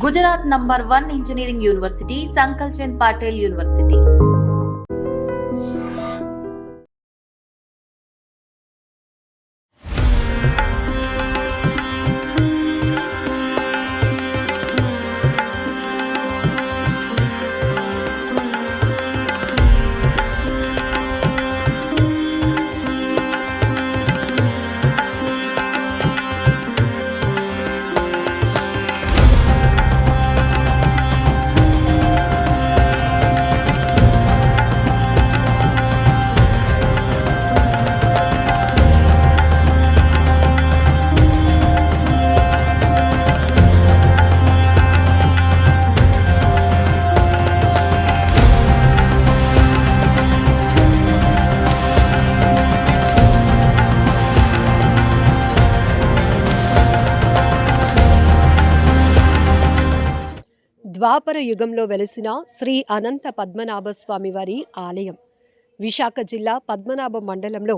Gujarat #1 Engineering University, Sankalchand Patel University. ద్వాపర యుగంలో వెలసిన శ్రీ అనంత పద్మనాభ స్వామివారి ఆలయం విశాఖ జిల్లా పద్మనాభ మండలంలో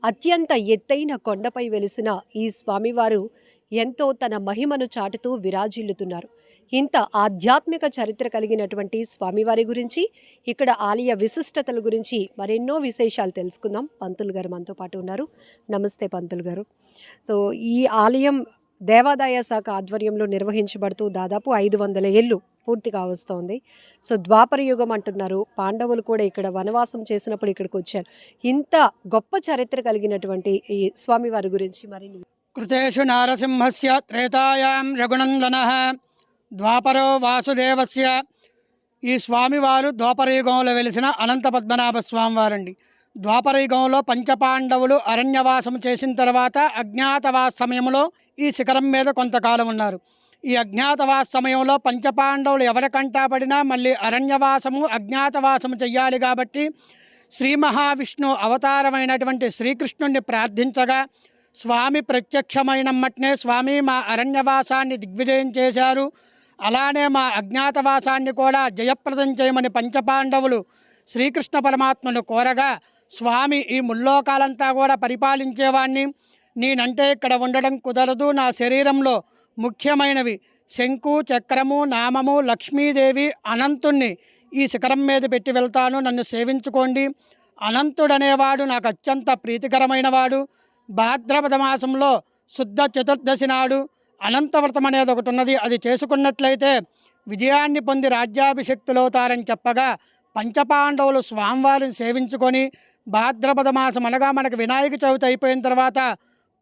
అత్యంత ఎత్తైన కొండపై వెలిసిన ఈ స్వామివారు ఎంతో తన మహిమను చాటుతూ విరాజిల్లుతున్నారు. ఇంత ఆధ్యాత్మిక చరిత్ర కలిగినటువంటి స్వామివారి గురించి, ఇక్కడ ఆలయ విశిష్టతల గురించి మరెన్నో విశేషాలు తెలుసుకుందాం. పంతులు గారు మనతో పాటు ఉన్నారు. నమస్తే పంతులు గారు. సో ఈ ఆలయం దేవాదాయ శాఖ ఆధ్వర్యంలో నిర్వహించబడుతూ దాదాపు 500 ఏళ్ళు పూర్తిగా వస్తోంది. సో ద్వాపర యుగం అంటున్నారు. పాండవులు కూడా ఇక్కడ వనవాసం చేసినప్పుడు ఇక్కడికి వచ్చారు. ఇంత గొప్ప చరిత్ర కలిగినటువంటి ఈ స్వామివారి గురించి మరి కృతేషు నారసింహస్య త్రేతాయాం రఘునందనః ద్వాపరో వాసుదేవస్య. ఈ స్వామివారు ద్వాపరయుగంలో వెలిసిన అనంత పద్మనాభ స్వామివారండి. ద్వాపరయుగంలో పంచపాండవులు అరణ్యవాసం చేసిన తర్వాత అజ్ఞాతవాస సమయంలో ఈ శిఖరం మీద కొంతకాలం ఉన్నారు. ఈ అజ్ఞాతవాస సమయంలో పంచపాండవులు ఎవరికంటా పడినా మళ్ళీ అరణ్యవాసము అజ్ఞాతవాసము చెయ్యాలి కాబట్టి శ్రీ మహావిష్ణు అవతారమైనటువంటి శ్రీకృష్ణుణ్ణి ప్రార్థించగా స్వామి ప్రత్యక్షమైనమ్మటనే స్వామి మా అరణ్యవాసాన్ని దిగ్విజయం చేశారు, అలానే మా అజ్ఞాతవాసాన్ని కూడా జయప్రదం చేయమని పంచపాండవులు శ్రీకృష్ణ పరమాత్మను కోరగా స్వామి ఈ ముల్లోకాలంతా కూడా పరిపాలించేవాణ్ణి, నేనంటే ఇక్కడ ఉండడం కుదరదు, నా శరీరంలో ముఖ్యమైనవి శంకు చక్రము నామము లక్ష్మీదేవి అనంతుణ్ణి ఈ శిఖరం మీద పెట్టి వెళ్తాను, నన్ను సేవించుకోండి. అనంతుడనేవాడు నాకు అత్యంత ప్రీతికరమైనవాడు. భాద్రపద మాసంలో శుద్ధ చతుర్దశి నాడు అనంతవ్రతం అనేది ఒకటి ఉన్నది. అది చేసుకున్నట్లయితే విజయాన్ని పొంది రాజ్యాభిషక్తులవుతారని చెప్పగా పంచపాండవులు స్వామివారిని సేవించుకొని భాద్రపద మాసం అనగా మనకు వినాయక చవితి అయిపోయిన తర్వాత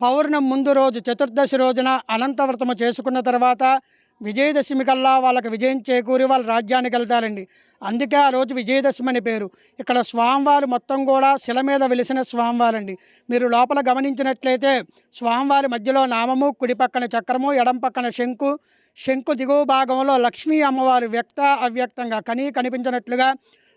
పౌర్ణమి ముందు రోజు చతుర్దశి రోజున అనంతవ్రతము చేసుకున్న తర్వాత విజయదశమి కల్లా వాళ్ళకి విజయం చేకూరి వాళ్ళ రాజ్యానికి వెళ్తారండి. అందుకే ఆ రోజు విజయదశమి అని పేరు. ఇక్కడ స్వామివారు మొత్తం కూడా శిల మీద వెలిసిన స్వామివారండి. మీరు లోపల గమనించినట్లయితే స్వామివారి మధ్యలో నామము, కుడి పక్కన చక్రము, ఎడం పక్కన శంకు, శంకు దిగువ భాగంలో లక్ష్మీ అమ్మవారు వ్యక్త అవ్యక్తంగా కనిపించినట్లుగా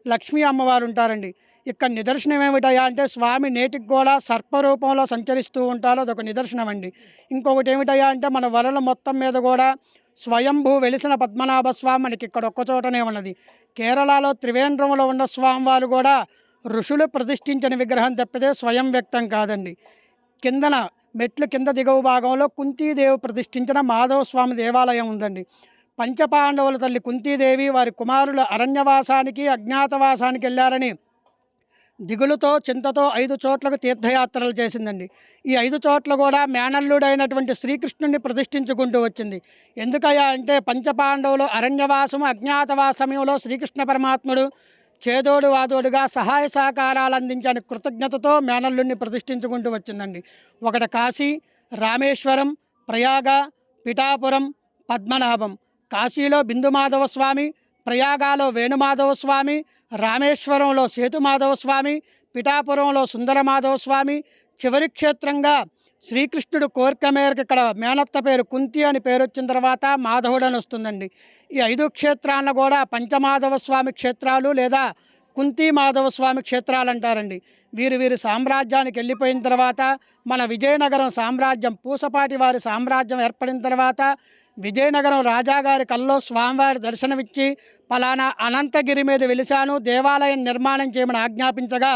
లక్ష్మీ అమ్మవారు ఉంటారండి. ఇక్కడ నిదర్శనం ఏమిటయా అంటే స్వామి నేటికి కూడా సర్పరూపంలో సంచరిస్తూ ఉంటారో అదొక నిదర్శనం అండి. ఇంకొకటి ఏమిటయా అంటే మన వరల మొత్తం మీద కూడా స్వయంభూ వెలిసిన పద్మనాభ స్వామి మనకి ఇక్కడ ఒక్కచోటనే ఉన్నది. కేరళలో త్రివేంద్రంలో ఉన్న స్వామివారు కూడా ఋషులు ప్రతిష్ఠించిన విగ్రహం తప్పితే స్వయం వ్యక్తం కాదండి. కిందన మెట్లు కింద దిగువ భాగంలో కుంతీదేవి ప్రతిష్ఠించిన మాధవ స్వామి దేవాలయం ఉందండి. పంచపాండవుల తల్లి కుంతీదేవి వారి కుమారుల అరణ్యవాసానికి అజ్ఞాతవాసానికి వెళ్ళారని దిగులుతో చింతతో 5 చోట్లకు తీర్థయాత్రలు చేసిందండి. ఈ 5 చోట్ల కూడా మేనల్లుడైనటువంటి శ్రీకృష్ణుడిని ప్రతిష్ఠించుకుంటూ వచ్చింది. ఎందుకయ్యా అంటే పంచపాండవులు అరణ్యవాసము అజ్ఞాతవాస సమయంలో శ్రీకృష్ణ పరమాత్ముడు చేదోడు వాదోడుగా సహాయ సహకారాలు అందించని కృతజ్ఞతతో మేనల్లుడిని ప్రతిష్ఠించుకుంటూ వచ్చిందండి. ఒకటి కాశీ, రామేశ్వరం, ప్రయాగ, పిఠాపురం, పద్మనాభం. కాశీలో బిందుమాధవ స్వామి, ప్రయాగాలో వేణుమాధవ స్వామి, రామేశ్వరంలో సేతుమాధవ స్వామి, పిఠాపురంలో సుందరమాధవ స్వామి, చివరి క్షేత్రంగా శ్రీకృష్ణుడు కోరిక మేరకు ఇక్కడ మేనత్త పేరు కుంతి అని పేరు వచ్చిన తర్వాత మాధవుడు అని వస్తుందండి. ఈ 5 క్షేత్రాలను కూడా పంచమాధవ స్వామి క్షేత్రాలు లేదా కుంతి మాధవ స్వామి క్షేత్రాలు అంటారండి. వీరి సామ్రాజ్యానికి వెళ్ళిపోయిన తర్వాత మన విజయనగరం సామ్రాజ్యం పూసపాటి వారి సామ్రాజ్యం ఏర్పడిన తర్వాత విజయనగరం రాజాగారి కల్లో స్వామివారి దర్శనమిచ్చి పలానా అనంతగిరి మీద వెలిశాను, దేవాలయం నిర్మాణం చేయమని ఆజ్ఞాపించగా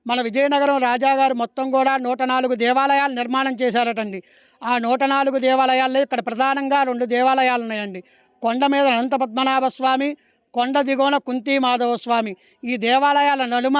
మన విజయనగరం రాజాగారు మొత్తం కూడా 104 దేవాలయాలు నిర్మాణం చేశారటండి. ఆ 104 దేవాలయాల్లో ఇక్కడ ప్రధానంగా 2 దేవాలయాలు ఉన్నాయండి. కొండ మీద అనంత పద్మనాభ స్వామి, కొండ దిగువన కుంతి మాధవ స్వామి. ఈ దేవాలయాల నడుమ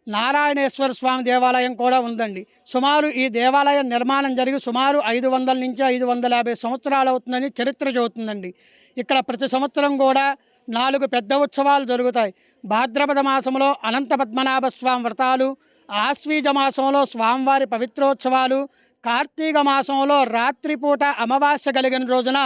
నారాయణేశ్వర స్వామి దేవాలయం కూడా ఉందండి. సుమారు ఈ దేవాలయం నిర్మాణం జరిగి సుమారు 500 నుంచి 550 సంవత్సరాలు అవుతుందని చరిత్ర చెబుతుందండి. ఇక్కడ ప్రతి సంవత్సరం కూడా 4 పెద్ద ఉత్సవాలు జరుగుతాయి. భాద్రపద మాసంలో అనంత పద్మనాభ స్వామి వ్రతాలు, ఆశ్వీజ మాసంలో స్వామివారి పవిత్రోత్సవాలు, కార్తీక మాసంలో రాత్రిపూట అమావాస్య కలిగిన రోజున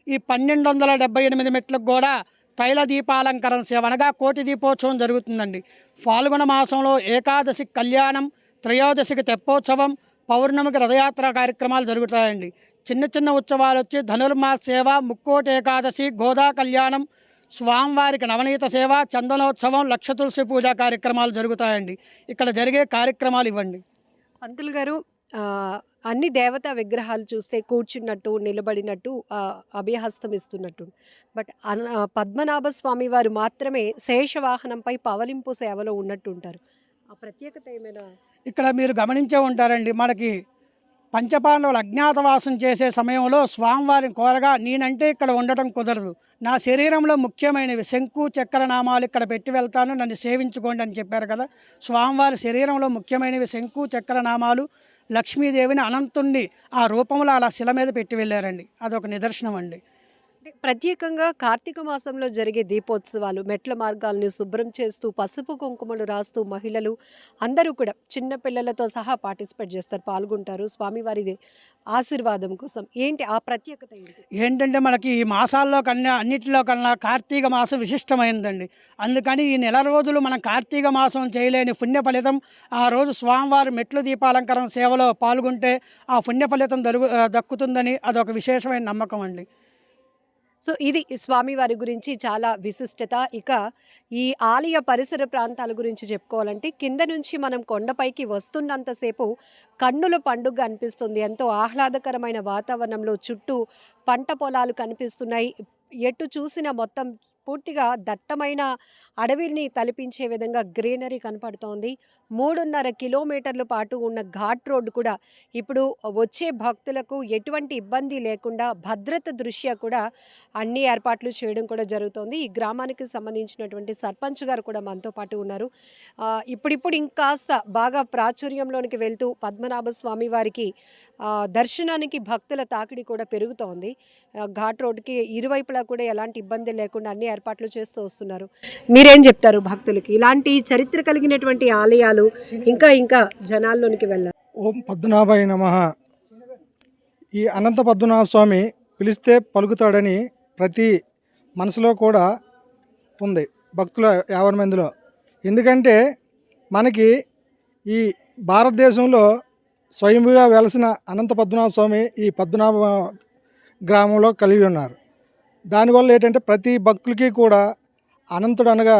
ఈ 1278 మెట్లకు కూడా తైల దీపాలంకరణ సేవ అనగా కోటి దీపోత్సవం జరుగుతుందండి. ఫాల్గుణ మాసంలో ఏకాదశి కళ్యాణం, త్రయోదశికి తెప్పోత్సవం, పౌర్ణమికి రథయాత్ర కార్యక్రమాలు జరుగుతాయండి. చిన్న చిన్న ఉత్సవాలు వచ్చి ధనుర్మాస సేవ, ముక్కోటి ఏకాదశి, గోదా కళ్యాణం, స్వామివారికి నవనీత సేవ, చందనోత్సవం, లక్ష తులసి పూజ కార్యక్రమాలు జరుగుతాయండి. ఇక్కడ జరిగే కార్యక్రమాలు ఇవ్వండి. పంతులు గారు, అన్ని దేవతా విగ్రహాలు చూస్తే కూర్చున్నట్టు, నిలబడినట్టు, అభయహస్తం ఇస్తున్నట్టు. బట్ పద్మనాభ స్వామి వారు మాత్రమే శేషవాహనంపై పవలింపు సేవలో ఉన్నట్టు ఉంటారు. ఆ ప్రత్యేకత ఏమైనా? ఇక్కడ మీరు గమనించే ఉంటారండి, మనకి పంచపాండవులు అజ్ఞాతవాసం చేసే సమయంలో స్వామివారిని కోరగా, నేనంటే ఇక్కడ ఉండటం కుదరదు, నా శరీరంలో ముఖ్యమైనవి శంకు చక్ర నామాలు ఇక్కడ పెట్టి వెళ్తాను, నన్ను సేవించుకోండి అని చెప్పారు కదా. స్వామివారి శరీరంలో ముఖ్యమైనవి శంకు చక్ర నామాలు, లక్ష్మీదేవిని, అనంతుణ్ణి ఆ రూపంలో అలా శిల మీద పెట్టి వెళ్ళారండి. అదొక నిదర్శనం అండి. అంటే ప్రత్యేకంగా కార్తీక మాసంలో జరిగే దీపోత్సవాలు, మెట్ల మార్గాలను శుభ్రం చేస్తూ, పసుపు కుంకుమలు రాస్తూ మహిళలు అందరూ కూడా చిన్న పిల్లలతో సహా పార్టిసిపేట్ చేస్తారు, పాల్గొంటారు స్వామివారి ఆశీర్వాదం కోసం. ఏంటి ఆ ప్రత్యేకత ఏంటి? ఏంటంటే మనకి ఈ మాసాల్లో కన్నా అన్నిటిలో కన్నా కార్తీక మాసం విశిష్టమైనదండి. అందుకని ఈ నెల రోజులు మనం కార్తీక మాసం చేయలేని పుణ్య ఫలితం ఆ రోజు స్వామివారి మెట్లు దీపాలంకరణ సేవలో పాల్గొంటే ఆ పుణ్య ఫలితం దక్కుతుందని అదొక విశేషమైన నమ్మకం అండి. సో ఇది స్వామివారి గురించి చాలా విశిష్టత. ఇక ఈ ఆలయ పరిసర ప్రాంతాల గురించి చెప్పుకోవాలంటే, కింద నుంచి మనం కొండపైకి వస్తున్నంతసేపు కన్నుల పండుగ అనిపిస్తుంది. ఎంతో ఆహ్లాదకరమైన వాతావరణంలో చుట్టూ పంట పొలాలు కనిపిస్తున్నాయి. ఎటు చూసిన మొత్తం పూర్తిగా దట్టమైన అడవిని తలపించే విధంగా గ్రీనరీ కనపడుతోంది. 3.5 కిలోమీటర్ల పాటు ఉన్న ఘాట్ రోడ్డు కూడా ఇప్పుడు వచ్చే భక్తులకు ఎటువంటి ఇబ్బంది లేకుండా భద్రత దృష్ట్యా కూడా అన్ని ఏర్పాట్లు చేయడం కూడా జరుగుతోంది. ఈ గ్రామానికి సంబంధించినటువంటి సర్పంచ్ గారు కూడా మనతో పాటు ఉన్నారు. ఇప్పుడిప్పుడు ఇంకాస్త బాగా ప్రాచుర్యంలోనికి వెళ్తూ పద్మనాభ స్వామి వారికి దర్శనానికి భక్తుల తాకిడి కూడా పెరుగుతోంది. ఘాట్ రోడ్డుకి ఇరువైపులా కూడా ఎలాంటి ఇబ్బంది లేకుండా అన్ని ఏర్పాట్లు చేస్తూ వస్తున్నారు. మీరేం చెప్తారు భక్తులకి? ఇలాంటి చరిత్ర కలిగినటువంటి ఆలయాలు ఇంకా ఇంకా జనాల్లోనికి వెళ్ళాలి. ఓం పద్మనాభాయ నమః. ఈ అనంత పద్మనాభ స్వామి పిలిస్తే పలుకుతాడని ప్రతి మనసులో కూడా ఉంది భక్తుల 50 మందిలో. ఎందుకంటే మనకి ఈ భారతదేశంలో స్వయంగా వెలసిన అనంత పద్మనాభ స్వామి ఈ పద్మనాభ గ్రామంలో కలిగి ఉన్నారు. దానివల్ల ఏంటంటే ప్రతి భక్తులకి కూడా అనంతుడు అనగా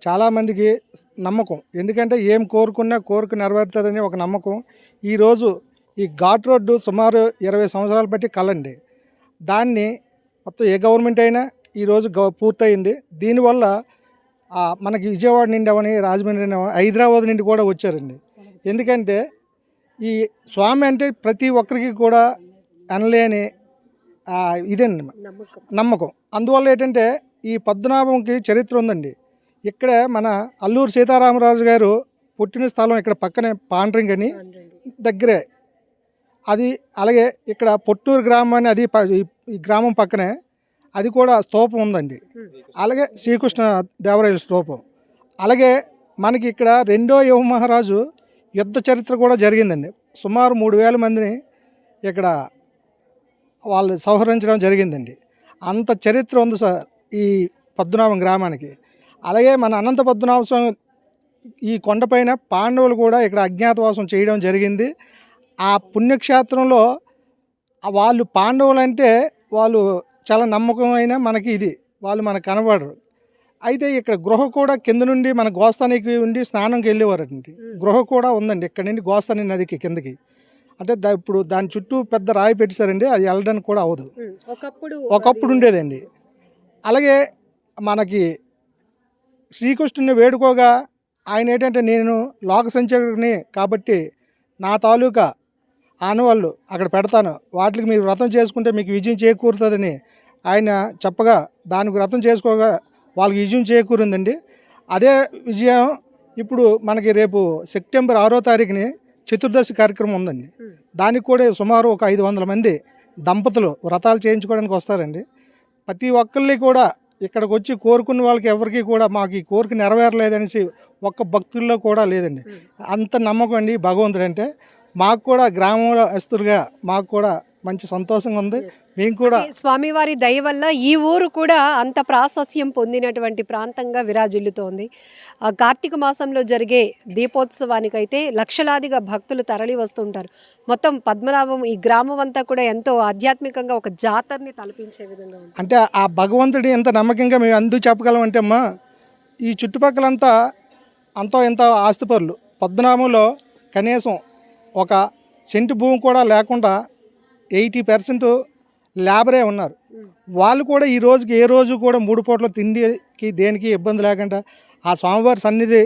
చాలామందికి నమ్మకం. ఎందుకంటే ఏం కోరుకున్నా కోరిక నెరవేరుతుందని ఒక నమ్మకం. ఈరోజు ఈ ఘాట్ రోడ్డు సుమారు 20 సంవత్సరాలు బట్టి కలండి. దాన్ని మొత్తం ఏ గవర్నమెంట్ అయినా ఈరోజు పూర్తయింది. దీనివల్ల మనకి విజయవాడ నుండి అవని, రాజమండ్రి నుండి, హైదరాబాద్ నుండి కూడా వచ్చారండి. ఎందుకంటే ఈ స్వామి అంటే ప్రతి ఒక్కరికి కూడా అనలేని ఇదండి నమ్మకం. అందువల్ల ఏంటంటే ఈ పద్మనాభంకి చరిత్ర ఉందండి. ఇక్కడ మన అల్లూరు సీతారామరాజు గారు పుట్టిన స్థలం ఇక్కడ పక్కనే పాండ్రింగ్ అని దగ్గరే అది. అలాగే ఇక్కడ పొట్టూరు గ్రామం అని అది ఈ గ్రామం పక్కనే అది కూడా స్తూపం ఉందండి. అలాగే శ్రీకృష్ణ దేవరాయల స్తూపం. అలాగే మనకి ఇక్కడ 2వ యువ మహారాజు యుద్ధ చరిత్ర కూడా జరిగిందండి. సుమారు 3000 మందిని ఇక్కడ వాళ్ళు సంహరించడం జరిగిందండి. అంత చరిత్ర ఉంది సార్ ఈ పద్మనాభం గ్రామానికి. అలాగే మన అనంత పద్మనాభ స్వామి ఈ కొండపైన పాండవులు కూడా ఇక్కడ అజ్ఞాతవాసం చేయడం జరిగింది. ఆ పుణ్యక్షేత్రంలో వాళ్ళు పాండవులు అంటే వాళ్ళు చాలా నమ్మకమైన మనకి ఇది, వాళ్ళు మనకు కనబడరు. అయితే ఇక్కడ గృహ కూడా కింద నుండి మన గోస్తానికి ఉండి స్నానంకి వెళ్ళేవారండి. గృహ కూడా ఉందండి ఇక్కడ నుండి గోస్తాని నదికి కిందకి. అంటే ఇప్పుడు దాని చుట్టూ పెద్ద రాయి పెట్టేశారండి, అది వెళ్ళడానికి కూడా అవ్వదు. ఒకప్పుడు ఉండేదండి. అలాగే మనకి శ్రీకృష్ణుని వేడుకోగా ఆయన ఏంటంటే, నేను లోక సంచారిని కాబట్టి నా తాలూకా ఆనవాళ్ళు అక్కడ పెడతాను, వాటికి మీరు వ్రతం చేసుకుంటే మీకు విజయం చేకూరుతుందని ఆయన చెప్పగా దానికి వ్రతం చేసుకోగా వాళ్ళకి విజయం చేకూరిందండి. అదే విజయం ఇప్పుడు మనకి రేపు సెప్టెంబర్ 6వ తారీఖుని చతుర్దశి కార్యక్రమం ఉందండి. దానికి కూడా సుమారు ఒక 500 మంది దంపతులు వ్రతాలు చేయించుకోవడానికి వస్తారండి. ప్రతి ఒక్కళ్ళని కూడా ఇక్కడికి వచ్చి కోరుకున్న వాళ్ళకి ఎవరికి కూడా మాకు ఈ కోరిక నెరవేరలేదనేసి ఒక్క భక్తుల్లో కూడా లేదండి. అంత నమ్మకం అండి భగవంతుడు అంటే. మాకు కూడా గ్రామస్తులుగా మాకు కూడా మంచి సంతోషంగా ఉంది. మేము కూడా స్వామివారి దయ వల్ల ఈ ఊరు కూడా అంత ప్రాశస్త్యం పొందినటువంటి ప్రాంతంగా విరాజిల్లుతోంది. కార్తీక మాసంలో జరిగే దీపోత్సవానికైతే లక్షలాదిగా భక్తులు తరలి వస్తుంటారు. మొత్తం పద్మనాభం ఈ గ్రామం అంతా కూడా ఎంతో ఆధ్యాత్మికంగా ఒక జాతరని తలపించే విధంగా ఉంది. అంటే ఆ భగవంతుడి ఎంత నమ్మకంగా మేము అందుకు చెప్పగలం అంటే అమ్మా, ఈ చుట్టుపక్కలంతా అంతో ఎంత ఆస్తిపరులు. పద్మనాభంలో కనీసం ఒక సెంటు భూమి కూడా లేకుండా 80% లేబరే ఉన్నారు. వాళ్ళు కూడా ఈ రోజుకి ఏ రోజు కూడా 3 పూట్ల తిండికి దేనికి ఇబ్బంది లేకుండా ఆ స్వామివారి సన్నిధి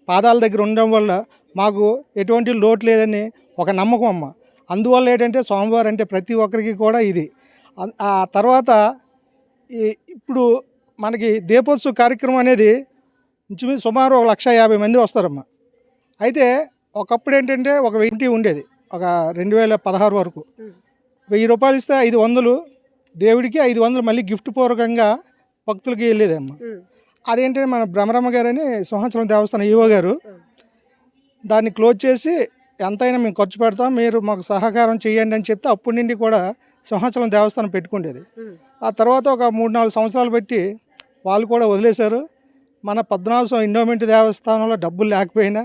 పాదాల దగ్గర ఉండడం వల్ల మాకు ఎటువంటి లోటు లేదని ఒక నమ్మకం అమ్మ. అందువల్ల ఏంటంటే స్వామివారు అంటే ప్రతి ఒక్కరికి కూడా ఇది. ఆ తర్వాత ఇప్పుడు మనకి దీపోత్సవ కార్యక్రమం అనేది ఇంచుమించు సుమారు 150 మంది వస్తారమ్మా. అయితే ఒకప్పుడు ఏంటంటే ఒక 1000 ఉండేది, ఒక 2016 వరకు 1000 రూపాయలు ఇస్తే 500 దేవుడికి, 500 మళ్ళీ గిఫ్ట్ పూర్వకంగా భక్తులకి వెళ్ళేదమ్మా. అదేంటంటే మన బ్రహ్మరమ్మ గారని సింహాచలం దేవస్థానం ఈవో గారు దాన్ని క్లోజ్ చేసి ఎంతైనా మేము ఖర్చు పెడతాం, మీరు మాకు సహకారం చేయండి అని చెప్తే అప్పటి నుండి కూడా సింహాచలం దేవస్థానం పెట్టుకుండేది. ఆ తర్వాత ఒక 3-4 సంవత్సరాలు పెట్టి వాళ్ళు కూడా వదిలేశారు. మన పద్మనాభస్వామి ఎండోమెంట్ దేవస్థానంలో డబ్బులు లేకపోయినా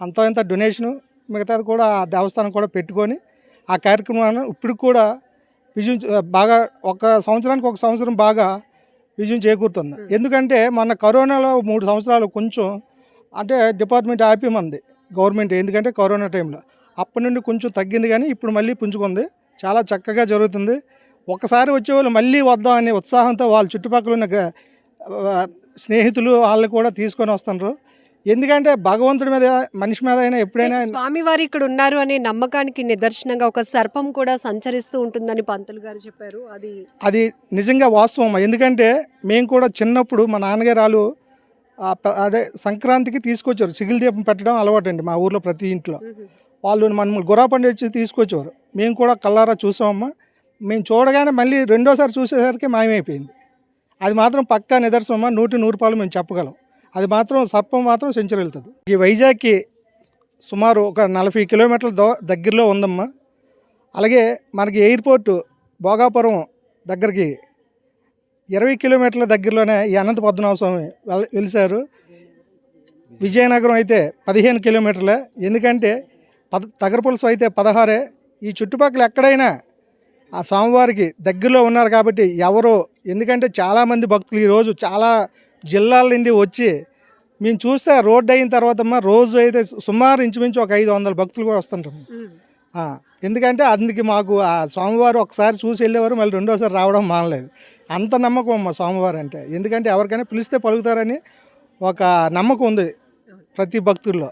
అంత ఇంత డొనేషను మిగతాది కూడా ఆ దేవస్థానం కూడా పెట్టుకొని ఆ కార్యక్రమాన్ని ఇప్పుడు కూడా విజయం బాగా ఒక సంవత్సరానికి ఒక సంవత్సరం బాగా విజయం చేకూరుతుంది. ఎందుకంటే మన కరోనాలో 3 సంవత్సరాలు కొంచెం అంటే డిపార్ట్మెంట్ ఆపేమంది గవర్నమెంట్, ఎందుకంటే కరోనా టైంలో. అప్పటి నుండి కొంచెం తగ్గింది కానీ ఇప్పుడు మళ్ళీ పుంజుకుంది. చాలా చక్కగా జరుగుతుంది. ఒకసారి వచ్చేవాళ్ళు మళ్ళీ వద్దాం అనే ఉత్సాహంతో వాళ్ళ చుట్టుపక్కల ఉన్న స్నేహితులు వాళ్ళు కూడా తీసుకొని వస్తున్నారు. ఎందుకంటే భగవంతుడి మీద మనిషి మీద అయినా ఎప్పుడైనా స్వామివారి ఇక్కడ ఉన్నారు అనే నమ్మకానికి నిదర్శనంగా ఒక సర్పం కూడా సంచరిస్తూ ఉంటుందని పంతులు గారు చెప్పారు. అది నిజంగా వాస్తవం. ఎందుకంటే మేము కూడా చిన్నప్పుడు మా నాన్నగారు అదే సంక్రాంతికి తీసుకొచ్చారు. సిగిల్ దీపం పెట్టడం అలవాటు అండి మా ఊర్లో ప్రతి ఇంట్లో. వాళ్ళు మన గుర్రాపండి వచ్చి తీసుకొచ్చేవారు. మేము కూడా కళ్ళారా చూసామమ్మా. మేము చూడగానే మళ్ళీ రెండోసారి చూసేసరికి మాయమైపోయింది. అది మాత్రం పక్కా నిదర్శనమ్మా, 100 పాలు మేము చెప్పగలం. అది మాత్రం సర్పం మాత్రం సెంచరీ వెళ్తుంది. ఈ వైజాగ్కి సుమారు ఒక 40 కిలోమీటర్ల దగ్గరలో ఉందమ్మా. అలాగే మనకి ఎయిర్పోర్టు భోగాపురం దగ్గరికి 20 కిలోమీటర్ల దగ్గరలోనే ఈ అనంత పద్మనాభ స్వామి వెలిశారు. విజయనగరం అయితే 15 కిలోమీటర్లే. ఎందుకంటే తగరపులసు అయితే 16. ఈ చుట్టుపక్కల ఎక్కడైనా ఆ స్వామివారికి దగ్గరలో ఉన్నారు కాబట్టి ఎవరు, ఎందుకంటే చాలామంది భక్తులు ఈరోజు చాలా జిల్లాల నుండి వచ్చి మేము చూస్తే రోడ్డు అయిన తర్వాత రోజు అయితే సుమారు ఇంచుమించు ఒక 500 భక్తులు కూడా వస్తుంటారు. ఎందుకంటే అందుకే మాకు ఆ స్వామివారు ఒకసారి చూసి వెళ్ళేవారు, మళ్ళీ రెండోసారి రావడం మానలేదు. అంత నమ్మకం అమ్మ స్వామివారు అంటే. ఎందుకంటే ఎవరికైనా పిలిస్తే పలుకుతారని ఒక నమ్మకం ఉంది ప్రతి భక్తుల్లో.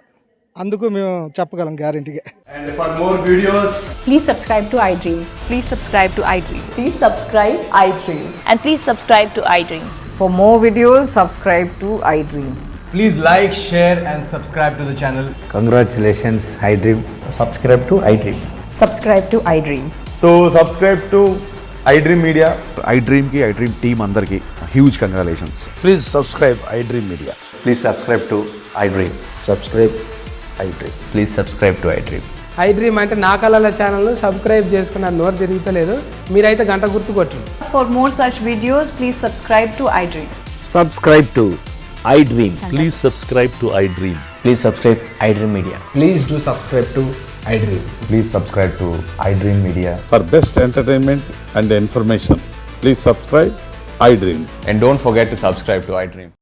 అందుకు మేము చెప్పగలం గ్యారెంటీగా. And for more videos, please subscribe to iDream. Please subscribe to iDream. Please subscribe iDream. And please subscribe to iDream. For more videos, subscribe to iDream. please like, share and subscribe to the channel. Congratulations, iDream. Subscribe to iDream. Subscribe to iDream. So subscribe to iDream Media. iDream ki iDream team andarki huge congratulations. Please subscribe iDream Media. Please subscribe to iDream. Subscribe iDream. Please subscribe to iDream. iDream అంటే నా కళల channel subscribe చేసుకున్న నోరు తిరుగుతలేదు. మీరైతే గంట గుర్తు కొట్టండి. For more such videos, please subscribe to iDream. Subscribe to iDream. Please subscribe to iDream. Please subscribe iDream Media. Please do subscribe to iDream. Please subscribe to iDream Media. For best entertainment and information, please subscribe iDream. And don't forget to subscribe to iDream.